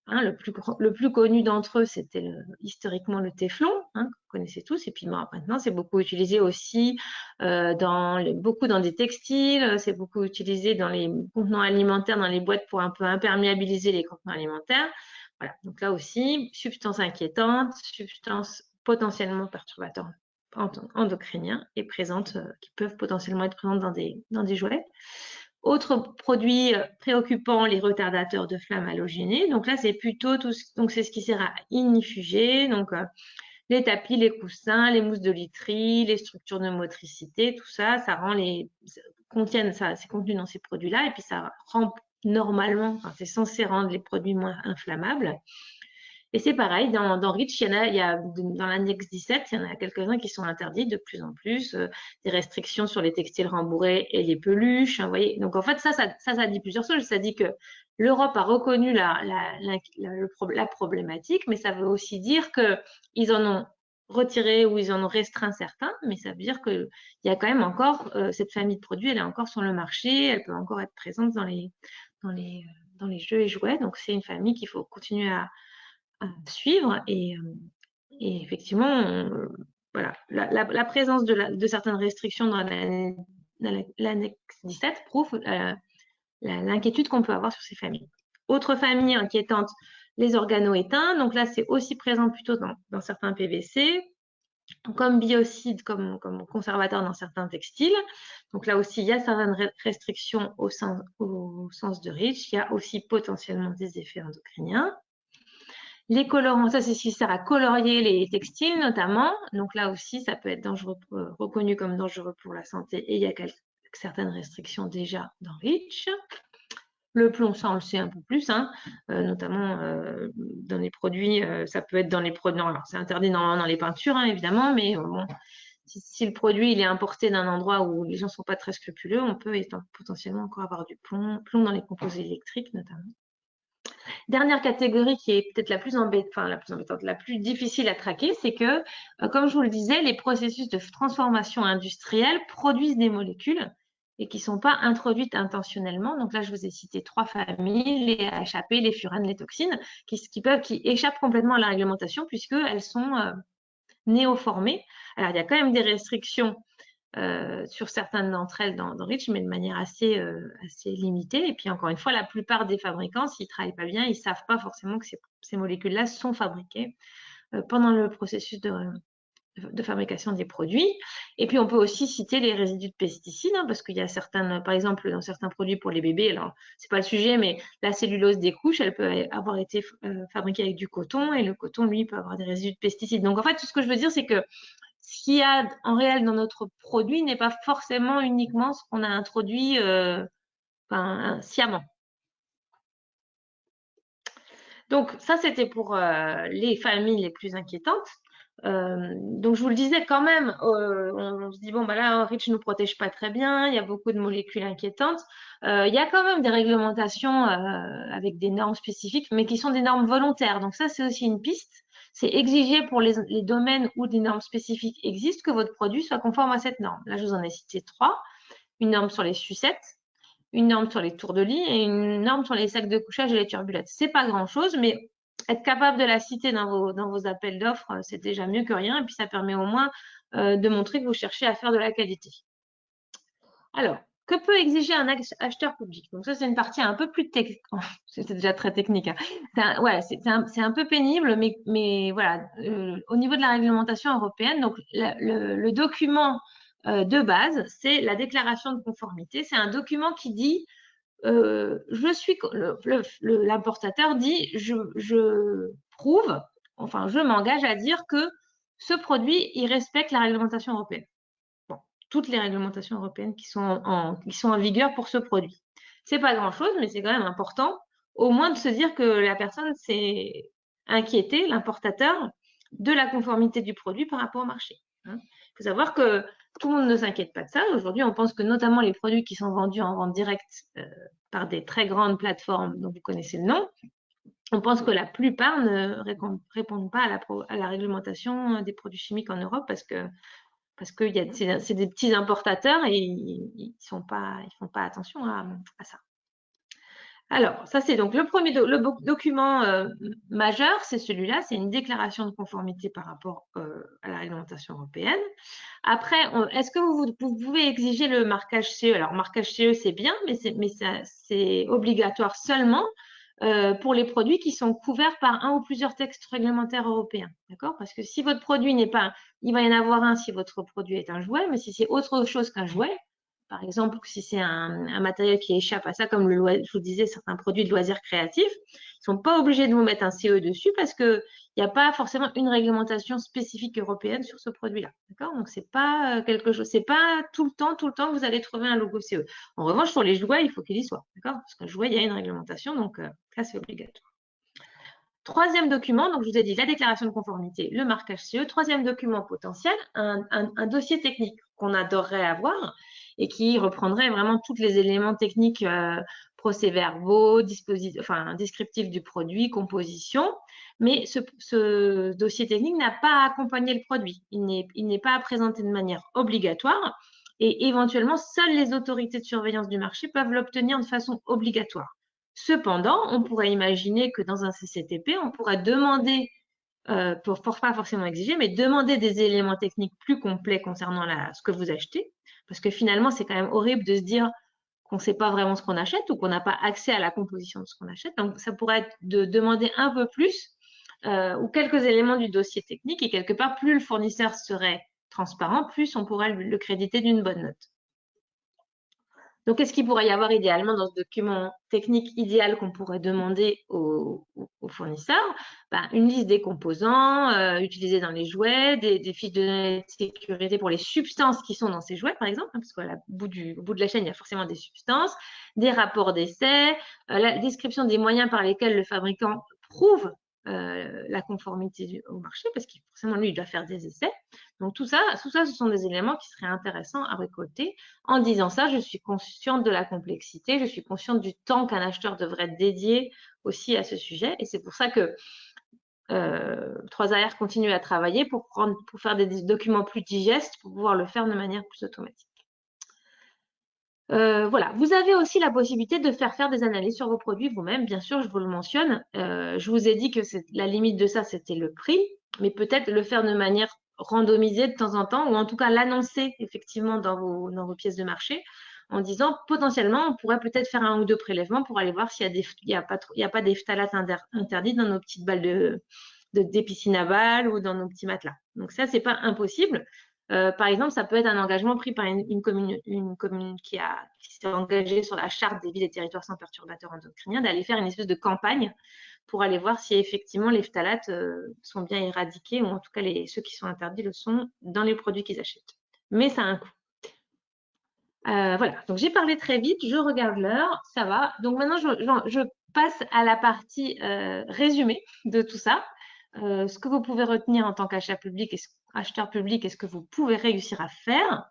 [SPEAKER 3] Hein, le plus connu d'entre eux, c'était historiquement le téflon, hein, que vous connaissez tous. Et puis maintenant, c'est beaucoup utilisé aussi beaucoup dans des textiles. C'est beaucoup utilisé dans les contenants alimentaires, dans les boîtes pour un peu imperméabiliser les contenants alimentaires. Voilà. Donc là aussi, substances inquiétantes, substances potentiellement perturbateur endocriniens et qui peuvent potentiellement être présentes dans des jouets. Autre produit préoccupant, les retardateurs de flamme halogénés. Donc là, c'est plutôt c'est ce qui sert à ignifuger. Donc les tapis, les coussins, les mousses de literie, les structures de motricité, tout ça, c'est contenu dans ces produits-là. Et puis ça rend normalement, c'est censé rendre les produits moins inflammables. Et c'est pareil, dans REACH, dans l'annexe 17, il y en a quelques-uns qui sont interdits de plus en plus, des restrictions sur les textiles rembourrés et les peluches, hein, vous voyez. Donc en fait, ça dit plusieurs choses. Ça dit que l'Europe a reconnu la problématique, mais ça veut aussi dire qu'ils en ont retiré ou ils en ont restreint certains, mais ça veut dire qu'il y a quand même encore cette famille de produits, elle est encore sur le marché, elle peut encore être présente dans les jeux et jouets. Donc c'est une famille qu'il faut continuer à suivre et effectivement voilà, la présence de certaines restrictions dans l'annexe 17 prouve l'inquiétude qu'on peut avoir sur ces familles. Autre famille inquiétante, les organoéteints. Donc là, c'est aussi présent plutôt dans certains PVC, comme biocides, comme conservateurs dans certains textiles. Donc là aussi, il y a certaines restrictions au sens de REACH. Il y a aussi potentiellement des effets endocriniens. Les colorants, ça c'est ce qui sert à colorier les textiles notamment. Donc là aussi, ça peut être reconnu comme dangereux pour la santé et il y a certaines restrictions déjà dans REACH. Le plomb, ça on le sait un peu plus, hein, notamment dans les produits, ça peut être dans les produits, alors c'est interdit dans les peintures hein, évidemment, mais bon, si le produit il est importé d'un endroit où les gens ne sont pas très scrupuleux, on peut potentiellement encore avoir du plomb dans les composés électriques notamment. Dernière catégorie qui est peut-être la plus embêtante, la plus difficile à traquer, c'est que, comme je vous le disais, les processus de transformation industrielle produisent des molécules et qui ne sont pas introduites intentionnellement. Donc là, je vous ai cité 3 familles, les HAP, les furanes, les toxines, qui échappent complètement à la réglementation puisqu'elles sont néoformées. Alors, il y a quand même des restrictions sur certaines d'entre elles dans REACH, mais de manière assez limitée. Et puis, encore une fois, la plupart des fabricants, s'ils ne travaillent pas bien, ils ne savent pas forcément que ces molécules-là sont fabriquées pendant le processus de fabrication des produits. Et puis, on peut aussi citer les résidus de pesticides, hein, parce qu'il y a certaines, par exemple, dans certains produits pour les bébés, alors, c'est pas le sujet, mais la cellulose des couches, elle peut avoir été fabriquée avec du coton, et le coton, lui, peut avoir des résidus de pesticides. Donc, en fait, tout ce que je veux dire, c'est que ce qu'il y a en réel dans notre produit n'est pas forcément uniquement ce qu'on a introduit sciemment. Donc, ça, c'était pour les familles les plus inquiétantes. Donc, je vous le disais quand même, on se dit, bon, bah là, REACH ne nous protège pas très bien, il y a beaucoup de molécules inquiétantes. Il y a quand même des réglementations avec des normes spécifiques, mais qui sont des normes volontaires. Donc, ça, c'est aussi une piste. C'est exiger pour les domaines où des normes spécifiques existent que votre produit soit conforme à cette norme. Là, je vous en ai cité 3. Une norme sur les sucettes, une norme sur les tours de lit et une norme sur les sacs de couchage et les turbulettes. C'est pas grand-chose, mais être capable de la citer dans vos appels d'offres, c'est déjà mieux que rien. Et puis, ça permet au moins de montrer que vous cherchez à faire de la qualité. Alors, que peut exiger un acheteur public? Donc ça, c'est une partie un peu plus technique. C'est déjà très technique. Hein. C'est un peu pénible, mais voilà. Au niveau de la réglementation européenne, donc le document de base, c'est la déclaration de conformité. C'est un document qui dit l'importateur dit je prouve, enfin je m'engage à dire que ce produit il respecte la réglementation européenne. Bon, toutes les réglementations européennes qui sont en vigueur pour ce produit. C'est pas grand chose, mais c'est quand même important, au moins de se dire que la personne s'est inquiétée, l'importateur, de la conformité du produit par rapport au marché. Il faut savoir que tout le monde ne s'inquiète pas de ça. Aujourd'hui, on pense que notamment les produits qui sont vendus en vente directe par des très grandes plateformes dont vous connaissez le nom, on pense que la plupart ne répondent pas à la réglementation des produits chimiques en Europe parce que c'est des petits importateurs et ils font pas attention à ça. Alors, ça c'est donc le premier document majeur, c'est celui-là, c'est une déclaration de conformité par rapport à la réglementation européenne. Après, est-ce que vous pouvez exiger le marquage CE? Alors, marquage CE, c'est bien, mais c'est obligatoire seulement pour les produits qui sont couverts par un ou plusieurs textes réglementaires européens. D'accord? Parce que si votre produit n'est pas, il va y en avoir un si votre produit est un jouet, mais si c'est autre chose qu'un jouet, par exemple, si c'est un matériel qui échappe à ça, comme je vous disais, certains produits de loisirs créatifs, ils ne sont pas obligés de vous mettre un CE dessus parce qu'il n'y a pas forcément une réglementation spécifique européenne sur ce produit-là. D'accord? Donc, c'est pas quelque chose, c'est pas tout le temps que vous allez trouver un logo CE. En revanche, sur les jouets, il faut qu'il y soit. D'accord? Parce qu'un jouet, il y a une réglementation, donc là, c'est obligatoire. Troisième document, donc je vous ai dit la déclaration de conformité, le marquage CE. Troisième document potentiel, un dossier technique qu'on adorerait avoir et qui reprendrait vraiment tous les éléments techniques, procès-verbaux, descriptifs du produit, composition. Mais ce dossier technique n'a pas à accompagner le produit. Il n'est pas à présenter de manière obligatoire et éventuellement, seules les autorités de surveillance du marché peuvent l'obtenir de façon obligatoire. Cependant, on pourrait imaginer que dans un CCTP, on pourrait demander, pour pas forcément exiger, mais demander des éléments techniques plus complets concernant ce que vous achetez. Parce que finalement, c'est quand même horrible de se dire qu'on ne sait pas vraiment ce qu'on achète ou qu'on n'a pas accès à la composition de ce qu'on achète. Donc, ça pourrait être de demander un peu plus ou quelques éléments du dossier technique. Et quelque part, plus le fournisseur serait transparent, plus on pourrait le créditer d'une bonne note. Donc, qu'est-ce qu'il pourrait y avoir idéalement dans ce document technique idéal qu'on pourrait demander au fournisseur? Une liste des composants utilisés dans les jouets, des fiches de données de sécurité pour les substances qui sont dans ces jouets, par exemple, hein, parce qu'au bout de la chaîne, il y a forcément des substances, des rapports d'essai, la description des moyens par lesquels le fabricant prouve la conformité au marché, parce qu'il forcément, lui, il doit faire des essais. Donc, tout ça, ce sont des éléments qui seraient intéressants à récolter. En disant ça, je suis consciente de la complexité, je suis consciente du temps qu'un acheteur devrait dédier aussi à ce sujet. Et c'est pour ça que 3AR continue à travailler pour faire des documents plus digestes, pour pouvoir le faire de manière plus automatique. Voilà, vous avez aussi la possibilité de faire des analyses sur vos produits vous-même. Bien sûr, je vous le mentionne. Je vous ai dit que la limite de ça, c'était le prix, mais peut-être le faire de manière randomisée de temps en temps, ou en tout cas l'annoncer effectivement dans vos pièces de marché, en disant potentiellement, on pourrait peut-être faire un ou deux prélèvements pour aller voir s'il y a pas des phtalates interdits dans nos petites balles des piscines à balles ou dans nos petits matelas. Donc ça, c'est pas impossible. Par exemple, ça peut être un engagement pris par une commune qui s'est engagée sur la charte des villes et territoires sans perturbateurs endocriniens, d'aller faire une espèce de campagne pour aller voir si effectivement les phtalates sont bien éradiqués, ou en tout cas ceux qui sont interdits le sont dans les produits qu'ils achètent. Mais ça a un coût. Voilà, donc j'ai parlé très vite, je regarde l'heure, ça va. Donc maintenant, je passe à la partie résumé de tout ça. Ce que vous pouvez retenir en tant qu'acheteur public, et ce que vous pouvez réussir à faire.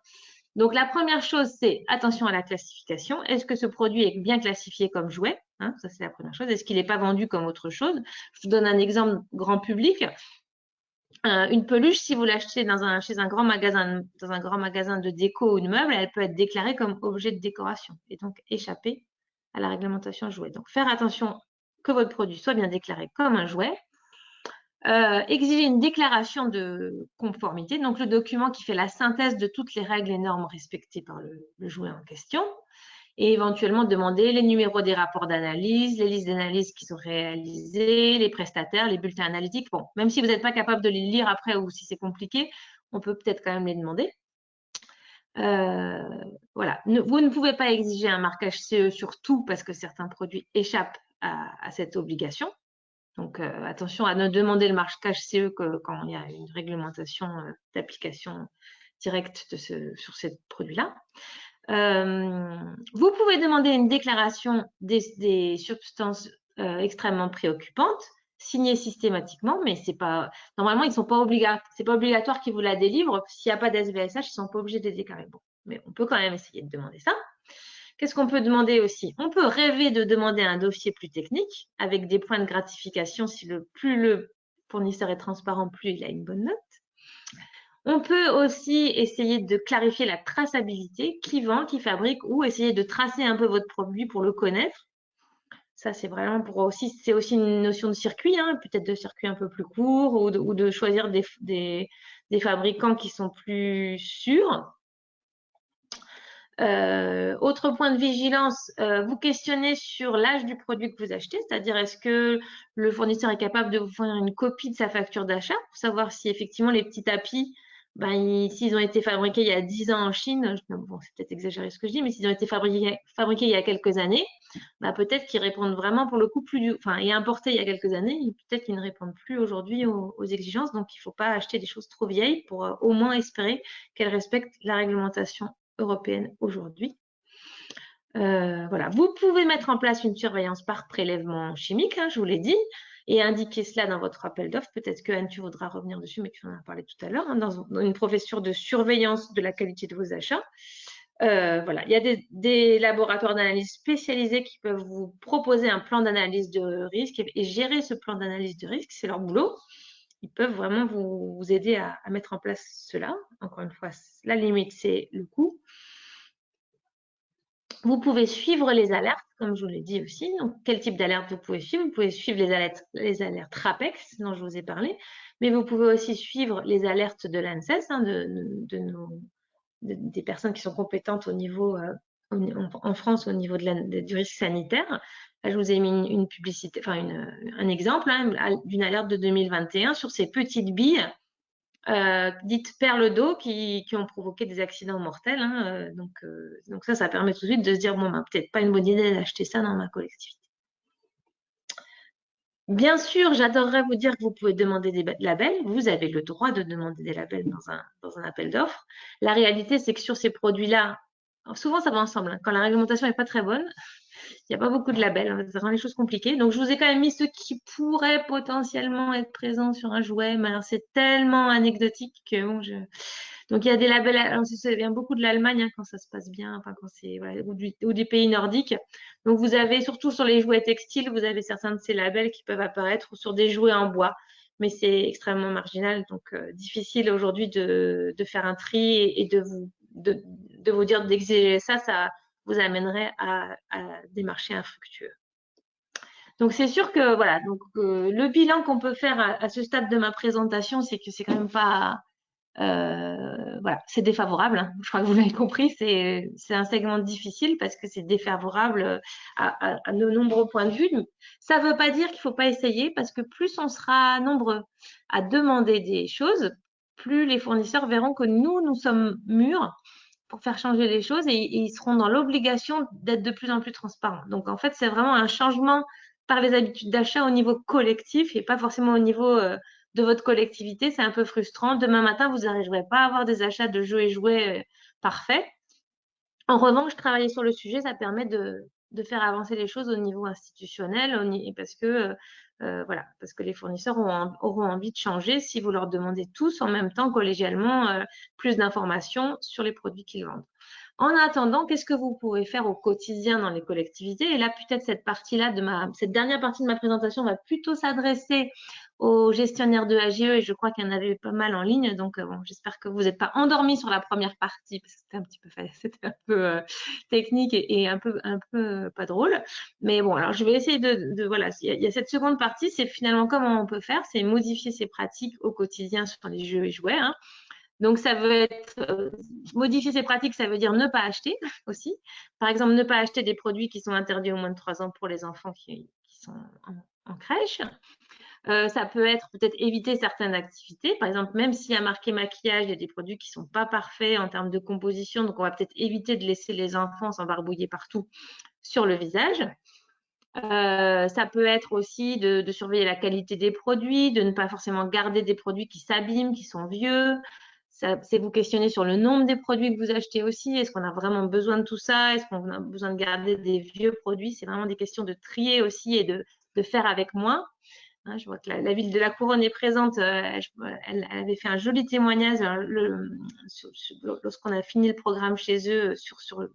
[SPEAKER 3] Donc, la première chose, c'est attention à la classification. Est-ce que ce produit est bien classifié comme jouet? Ça, c'est la première chose. Est-ce qu'il n'est pas vendu comme autre chose? Je vous donne un exemple grand public. Une peluche, si vous l'achetez chez un grand magasin, dans un grand magasin de déco ou de meubles, elle peut être déclarée comme objet de décoration et donc échapper à la réglementation jouet. Donc, faire attention que votre produit soit bien déclaré comme un jouet. Exiger une déclaration de conformité, donc le document qui fait la synthèse de toutes les règles et normes respectées par le jouet en question, et éventuellement demander les numéros des rapports d'analyse, les listes d'analyse qui sont réalisées, les prestataires, les bulletins analytiques. Bon, même si vous n'êtes pas capable de les lire après ou si c'est compliqué, on peut peut-être quand même les demander. Voilà, vous ne pouvez pas exiger un marquage CE sur tout parce que certains produits échappent à cette obligation. Donc, attention à ne demander le marquage CE que quand il y a une réglementation d'application directe sur ces produits-là. Vous pouvez demander une déclaration des substances extrêmement préoccupantes, signée systématiquement, mais c'est pas normalement ils sont pas c'est pas obligatoire qu'ils vous la délivrent. S'il n'y a pas d'SVSH, ils sont pas obligés de les déclarer. Bon, mais on peut quand même essayer de demander ça. Qu'est-ce qu'on peut demander aussi? On peut rêver de demander un dossier plus technique avec des points de gratification si plus le fournisseur est transparent, plus il a une bonne note. On peut aussi essayer de clarifier la traçabilité, qui vend, qui fabrique, ou essayer de tracer un peu votre produit pour le connaître. Ça, c'est vraiment c'est aussi une notion de circuit, peut-être de circuit un peu plus court ou de choisir des fabricants qui sont plus sûrs. Autre point de vigilance, vous questionnez sur l'âge du produit que vous achetez, c'est-à-dire est-ce que le fournisseur est capable de vous fournir une copie de sa facture d'achat pour savoir si effectivement les petits tapis, s'ils ont été fabriqués il y a 10 ans en Chine, bon, c'est peut-être exagéré ce que je dis, mais s'ils ont été fabriqués il y a quelques années, peut-être qu'ils répondent vraiment pour le coup et importés il y a quelques années, peut-être qu'ils ne répondent plus aujourd'hui aux exigences, donc il ne faut pas acheter des choses trop vieilles pour au moins espérer qu'elles respectent la réglementation européenne aujourd'hui. Voilà. Vous pouvez mettre en place une surveillance par prélèvement chimique, je vous l'ai dit, et indiquer cela dans votre appel d'offres. Peut-être que Anne, tu voudras revenir dessus, mais tu en as parlé tout à l'heure, dans une profession de surveillance de la qualité de vos achats. Voilà. Il y a des laboratoires d'analyse spécialisés qui peuvent vous proposer un plan d'analyse de risque et gérer ce plan d'analyse de risque, c'est leur boulot. Ils peuvent vraiment vous aider à mettre en place cela. Encore une fois, la limite, c'est le coût. Vous pouvez suivre les alertes, comme je vous l'ai dit aussi. Donc, quel type d'alerte vous pouvez suivre? Vous pouvez suivre les alertes RAPEX, dont je vous ai parlé, mais vous pouvez aussi suivre les alertes de l'ANSES, des personnes qui sont compétentes au niveau, en France au niveau du risque sanitaire. Là, je vous ai mis une publicité, un exemple d'une alerte de 2021 sur ces petites billes dites perles d'eau qui ont provoqué des accidents mortels. Donc ça permet tout de suite de se dire, bon, peut-être pas une bonne idée d'acheter ça dans ma collectivité. Bien sûr, j'adorerais vous dire que vous pouvez demander des labels. Vous avez le droit de demander des labels dans un appel d'offres. La réalité, c'est que sur ces produits-là, souvent ça va ensemble. Quand la réglementation n'est pas très bonne, il n'y a pas beaucoup de labels, ça rend les choses compliquées. Donc, je vous ai quand même mis ceux qui pourraient potentiellement être présents sur un jouet, mais c'est tellement anecdotique que bon, Donc, il y a des labels, ça vient beaucoup de l'Allemagne quand ça se passe bien, quand c'est, ou des pays nordiques. Donc, vous avez, surtout sur les jouets textiles, vous avez certains de ces labels qui peuvent apparaître, ou sur des jouets en bois, mais c'est extrêmement marginal, donc difficile aujourd'hui de faire un tri et de vous dire d'exiger ça vous amènerait à des marchés infructueux. Donc c'est sûr que voilà, donc le bilan qu'on peut faire à ce stade de ma présentation, c'est que c'est quand même pas voilà, c'est défavorable, hein. Je crois que vous l'avez compris, c'est un segment difficile parce que c'est défavorable à de nombreux points de vue. Ça ne veut pas dire qu'il ne faut pas essayer parce que plus on sera nombreux à demander des choses, plus les fournisseurs verront que nous sommes mûrs pour faire changer les choses et ils seront dans l'obligation d'être de plus en plus transparents. Donc en fait, c'est vraiment un changement par les habitudes d'achat au niveau collectif et pas forcément au niveau de votre collectivité. C'est un peu frustrant. Demain matin, vous n'arriverez pas à avoir des achats de jeux et jouets parfaits. En revanche, travailler sur le sujet, ça permet de faire avancer les choses au niveau institutionnel parce que voilà, parce que les fournisseurs auront envie de changer si vous leur demandez tous en même temps collégialement plus d'informations sur les produits qu'ils vendent. En attendant, qu'est-ce que vous pouvez faire au quotidien dans les collectivités? Et là, peut-être cette dernière partie de ma présentation va plutôt s'adresser aux gestionnaires de AGE et je crois qu'il y en avait pas mal en ligne. Donc, bon, j'espère que vous n'êtes pas endormis sur la première partie parce que c'était un peu technique et un peu pas drôle. Mais bon, alors je vais essayer voilà, il y a cette seconde partie, c'est finalement comment on peut faire, c'est modifier ses pratiques au quotidien sur les jeux et jouets, hein. Donc, ça veut être modifier ses pratiques, ça veut dire ne pas acheter aussi. Par exemple, ne pas acheter des produits qui sont interdits au moins de 3 ans pour les enfants qui sont en crèche. Ça peut être peut-être éviter certaines activités. Par exemple, même s'il y a marqué maquillage, il y a des produits qui ne sont pas parfaits en termes de composition. Donc, on va peut-être éviter de laisser les enfants s'embarbouiller partout sur le visage. Ça peut être aussi de surveiller la qualité des produits, de ne pas forcément garder des produits qui s'abîment, qui sont vieux. C'est vous questionner sur le nombre des produits que vous achetez aussi. Est-ce qu'on a vraiment besoin de tout ça? Est-ce qu'on a besoin de garder des vieux produits? C'est vraiment des questions de trier aussi et de faire avec moins. Hein, je vois que la ville de la Couronne est présente. Elle avait fait un joli témoignage lorsqu'on a fini le programme chez eux sur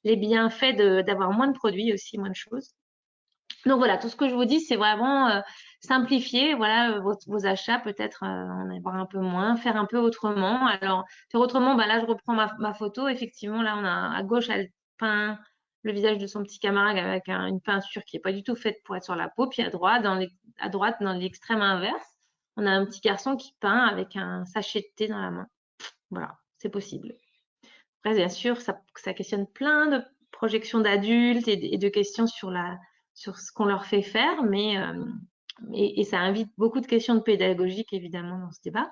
[SPEAKER 3] les bienfaits d'avoir moins de produits aussi, moins de choses. Donc voilà, tout ce que je vous dis, c'est vraiment simplifier voilà, vos achats, peut-être en avoir un peu moins, faire un peu autrement. Alors, faire autrement, bah, là, je reprends ma photo. Effectivement, là, on a à gauche, elle peint le visage de son petit camarade avec une peinture qui n'est pas du tout faite pour être sur la peau. Puis à droite, dans l'extrême inverse, on a un petit garçon qui peint avec un sachet de thé dans la main. Voilà, c'est possible. Après, bien sûr, ça questionne plein de projections d'adultes et de questions sur ce qu'on leur fait faire, mais et ça invite beaucoup de questions de pédagogique, évidemment, dans ce débat.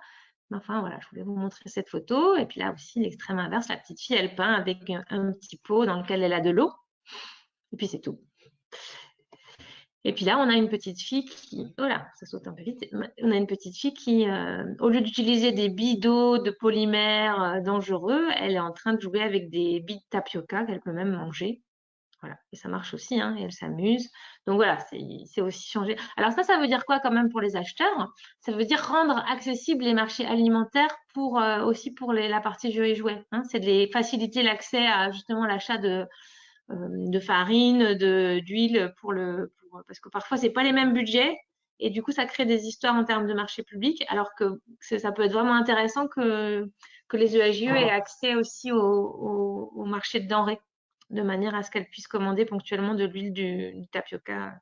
[SPEAKER 3] Mais enfin, voilà, je voulais vous montrer cette photo. Et puis là aussi, l'extrême inverse, la petite fille, elle peint avec un petit pot dans lequel elle a de l'eau. Et puis, c'est tout. Et puis là, on a une petite fille qui, voilà, ça saute un peu vite. On a une petite fille qui, au lieu d'utiliser des billes d'eau, de polymères dangereux, elle est en train de jouer avec des billes de tapioca qu'elle peut même manger. Voilà, et ça marche aussi, hein, et elle s'amuse. Donc voilà, c'est aussi changer. Alors ça veut dire quoi quand même pour les acheteurs? Ça veut dire rendre accessibles les marchés alimentaires aussi pour la partie jeux et jouets, hein. C'est de les faciliter l'accès à justement l'achat de farine, d'huile parce que parfois c'est pas les mêmes budgets et du coup ça crée des histoires en termes de marché public alors que ça peut être vraiment intéressant que les EAJE aient accès aussi au marché de denrées de manière à ce qu'elles puissent commander ponctuellement de l'huile du tapioca.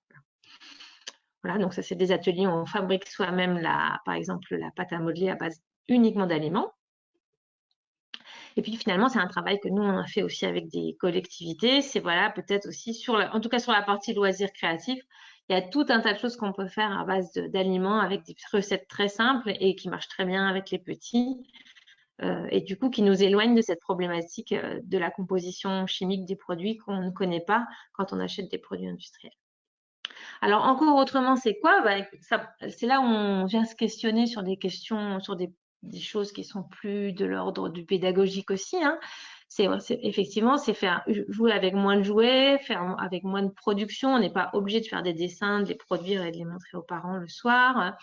[SPEAKER 3] Voilà, donc ça c'est des ateliers où on fabrique soi-même par exemple la pâte à modeler à base uniquement d'aliments. Et puis finalement, c'est un travail que nous, on a fait aussi avec des collectivités. C'est voilà, peut-être aussi en tout cas sur la partie loisirs créatifs, il y a tout un tas de choses qu'on peut faire à base d'aliments avec des recettes très simples et qui marchent très bien avec les petits. Et du coup, qui nous éloignent de cette problématique de la composition chimique des produits qu'on ne connaît pas quand on achète des produits industriels. Alors, encore autrement, c'est quoi? C'est là où on vient se questionner sur des questions, sur des choses qui sont plus de l'ordre du pédagogique aussi, hein. Effectivement, c'est faire jouer avec moins de jouets, faire avec moins de production. On n'est pas obligé de faire des dessins, de les produire et de les montrer aux parents le soir.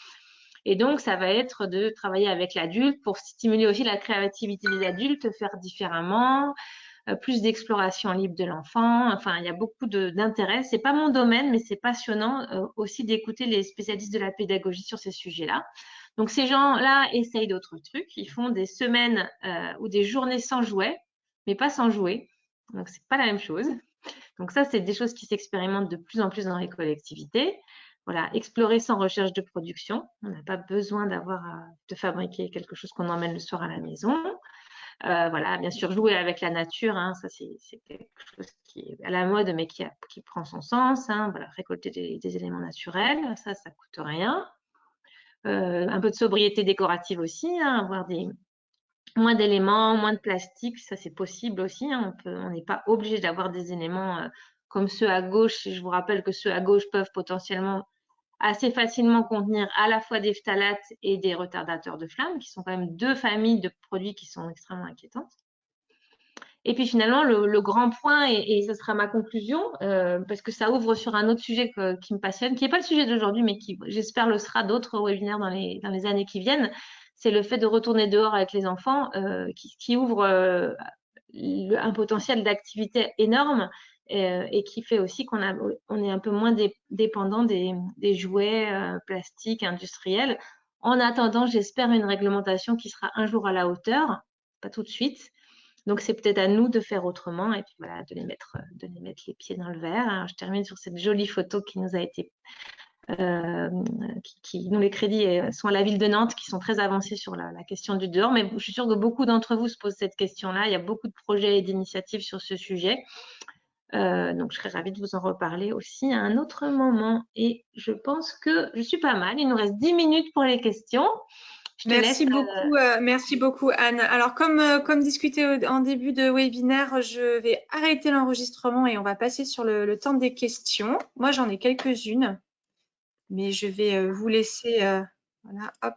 [SPEAKER 3] Et donc, ça va être de travailler avec l'adulte pour stimuler aussi la créativité des adultes, faire différemment, plus d'exploration libre de l'enfant. Enfin, il y a beaucoup d'intérêt. C'est pas mon domaine, mais c'est passionnant aussi d'écouter les spécialistes de la pédagogie sur ces sujets-là. Donc, ces gens-là essayent d'autres trucs. Ils font des semaines ou des journées sans jouets, mais pas sans jouer. Donc, c'est pas la même chose. Donc ça, c'est des choses qui s'expérimentent de plus en plus dans les collectivités. Voilà, explorer sans recherche de production. On n'a pas besoin de fabriquer quelque chose qu'on emmène le soir à la maison. Voilà, bien sûr, jouer avec la nature, hein, ça c'est quelque chose qui est à la mode, mais qui prend son sens. Hein, voilà, récolter des éléments naturels, ça coûte rien. Un peu de sobriété décorative aussi, hein, avoir moins d'éléments, moins de plastique, ça c'est possible aussi. Hein, on n'est pas obligé d'avoir des éléments comme ceux à gauche. Je vous rappelle que ceux à gauche peuvent potentiellement assez facilement contenir à la fois des phtalates et des retardateurs de flamme, qui sont quand même deux familles de produits qui sont extrêmement inquiétantes. Et puis finalement, le grand point, et ce sera ma conclusion, parce que ça ouvre sur un autre sujet qui me passionne, qui n'est pas le sujet d'aujourd'hui, mais qui, j'espère, le sera d'autres webinaires dans les années qui viennent, c'est le fait de retourner dehors avec les enfants, qui ouvre un potentiel d'activité énorme et qui fait aussi qu'on est un peu moins dépendant des jouets plastiques industriels. En attendant, j'espère une réglementation qui sera un jour à la hauteur, pas tout de suite. Donc, c'est peut-être à nous de faire autrement et puis voilà, de les mettre les pieds dans le verre. Alors, je termine sur cette jolie photo qui nous a été, dont les crédits sont à la ville de Nantes, qui sont très avancés sur la question du dehors. Mais je suis sûre que beaucoup d'entre vous se posent cette question-là. Il y a beaucoup de projets et d'initiatives sur ce sujet. Donc, je serais ravie de vous en reparler aussi à un autre moment. Et je pense que je suis pas mal. Il nous reste 10 minutes pour les questions.
[SPEAKER 2] Merci beaucoup Anne. Alors comme discuté en début de webinaire, je vais arrêter l'enregistrement et on va passer sur le temps des questions. Moi j'en ai quelques-unes, mais je vais vous laisser voilà, hop.